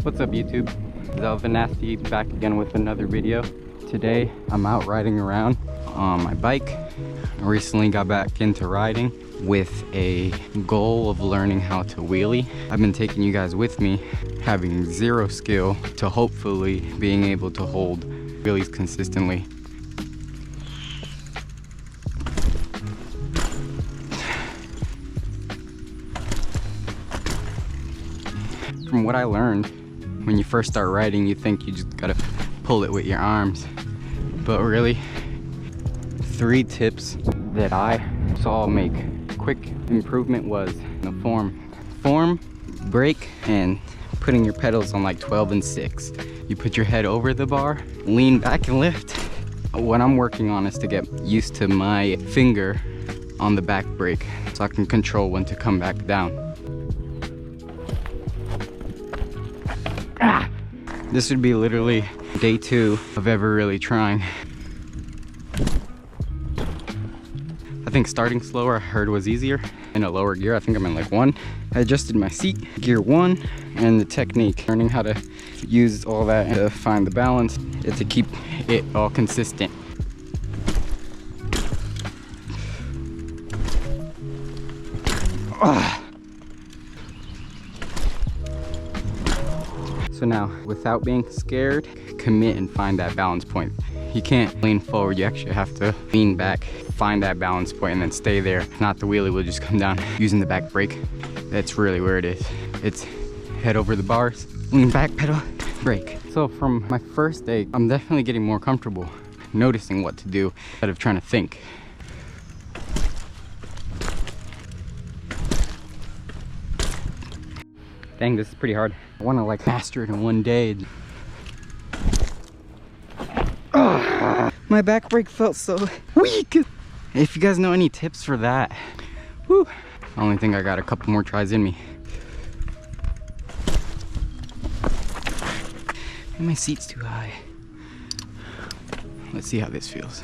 What's up YouTube? Zelvin Nasty back again with another video. Today I'm out riding around on my bike. I recently got back into riding with a goal of learning how to wheelie. I've been taking you guys with me, having zero skill to hopefully being able to hold wheelies consistently. From what I learned, when you first start riding, you think you just gotta pull it with your arms. But really, 3 tips that I saw make quick improvement was the form, brake, and putting your pedals on like 12 and 6. You put your head over the bar, lean back and lift. What I'm working on is to get used to my finger on the back brake so I can control when to come back down. This would be literally day 2 of ever really trying. I think starting slower I heard was easier in a lower gear. I think I'm in like 1. I adjusted my seat, gear 1, and the technique. Learning how to use all that to find the balance and to keep it all consistent. So now, without being scared, commit and find that balance point. You can't lean forward, you actually have to lean back, find that balance point, and then stay there. If not, the wheelie will just come down using the back brake. That's really where it is. It's head over the bars, lean back, pedal, brake. So from my first day, I'm definitely getting more comfortable noticing what to do instead of trying to think. Dang, this is pretty hard. I want to like master it in one day. My back brake felt so weak. If you guys know any tips for that, whew, I only think I got a couple more tries in me. And my seat's too high. Let's see how this feels.